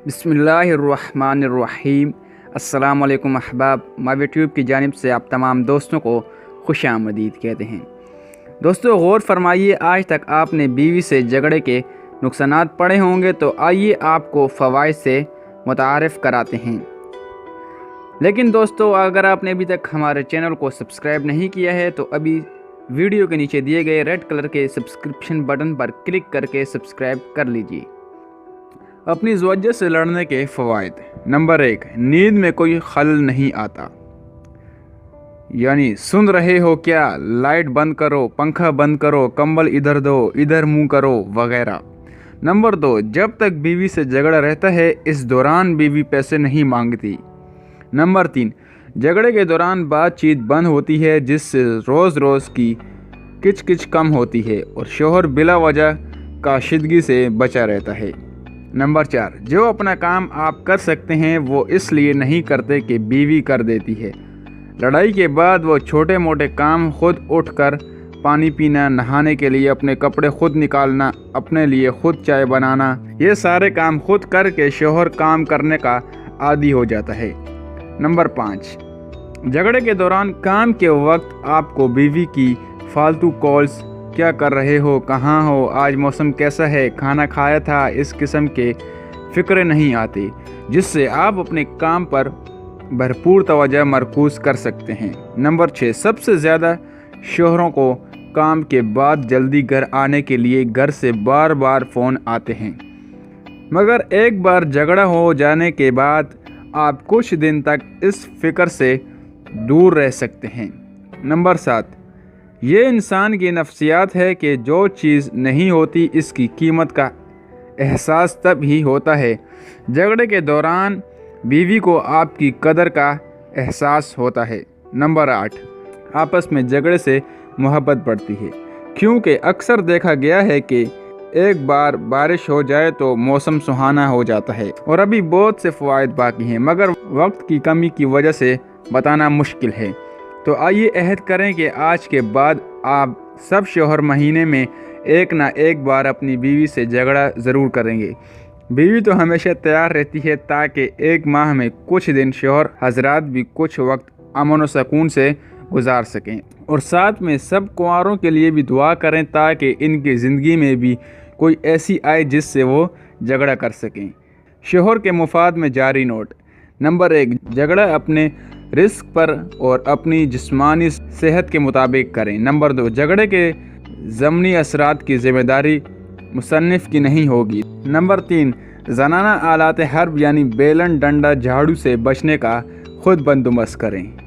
बिस्मिल्लाहिर्रहमानिर्रहीम। अस्सलाम वालेकुम अहबाब। माविया ट्यूब की जानिब से आप तमाम दोस्तों को खुश आमदीद कहते हैं। दोस्तों गौर फरमाइए, आज तक आपने बीवी से झगड़े के नुकसानात पढ़े होंगे, तो आइए आपको फ़वाइद से मुतारिफ़ कराते हैं। लेकिन दोस्तों, अगर आपने अभी तक हमारे चैनल को सब्सक्राइब नहीं किया है तो अभी वीडियो के नीचे दिए गए रेड कलर के सब्सक्रिप्शन बटन पर क्लिक करके सब्सक्राइब कर लीजिए। अपनी ज़ौजा से लड़ने के फ़वाइद। नंबर 1, नींद में कोई खलल नहीं आता, यानी सुन रहे हो क्या, लाइट बंद करो, पंखा बंद करो, कंबल इधर दो, इधर मुंह करो वगैरह। नंबर 2, जब तक बीवी से झगड़ा रहता है इस दौरान बीवी पैसे नहीं मांगती। नंबर 3, झगड़े के दौरान बातचीत बंद होती है, जिससे रोज़ रोज़ की किच कम होती है और शोहर बिला वजह काशिदगी से बचा रहता है। नंबर 4, जो अपना काम आप कर सकते हैं वो इसलिए नहीं करते कि बीवी कर देती है। लड़ाई के बाद वो छोटे मोटे काम खुद उठकर पानी पीना, नहाने के लिए अपने कपड़े खुद निकालना, अपने लिए खुद चाय बनाना, ये सारे काम खुद करके शोहर काम करने का आदी हो जाता है। नंबर 5, झगड़े के दौरान काम के वक्त आपको बीवी की फालतू कॉल्स, क्या कर रहे हो, कहाँ हो, आज मौसम कैसा है, खाना खाया था, इस किस्म के फ़िक्र नहीं आती, जिससे आप अपने काम पर भरपूर तवज्जो मरकूज़ कर सकते हैं। नंबर 6, सबसे ज़्यादा शोहरों को काम के बाद जल्दी घर आने के लिए घर से बार बार फ़ोन आते हैं, मगर एक बार झगड़ा हो जाने के बाद आप कुछ दिन तक इस फ़िक्र से दूर रह सकते हैं। नंबर 7, ये इंसान की नफ्सियात है कि जो चीज़ नहीं होती इसकी कीमत का एहसास तब ही होता है। झगड़े के दौरान बीवी को आपकी कदर का एहसास होता है। नंबर 8, आपस में झगड़े से मोहब्बत बढ़ती है, क्योंकि अक्सर देखा गया है कि एक बार बारिश हो जाए तो मौसम सुहाना हो जाता है। और अभी बहुत से फ़वाइद बाकी हैं, मगर वक्त की कमी की वजह से बताना मुश्किल है। तो आइए अहद करें कि आज के बाद आप सब शोहर महीने में एक ना एक बार अपनी बीवी से झगड़ा ज़रूर करेंगे। बीवी तो हमेशा तैयार रहती है, ताकि एक माह में कुछ दिन शोहर हजरात भी कुछ वक्त अमन व सुकून से गुजार सकें। और साथ में सब कुंवारों के लिए भी दुआ करें, ताकि इनकी ज़िंदगी में भी कोई ऐसी आए जिससे वो झगड़ा कर सकें। शोहर के मुफाद में जारी नोट। नंबर 1, झगड़ा अपने रिस्क पर और अपनी जिस्मानी सेहत के मुताबिक करें। नंबर 2, झगड़े के ज़मनी असरात की ज़िम्मेदारी मुसन्निफ़ की नहीं होगी। नंबर 3, ज़नाना आलात हर्ब यानी बेलन, डंडा, झाड़ू से बचने का खुद बंदोबस्त करें।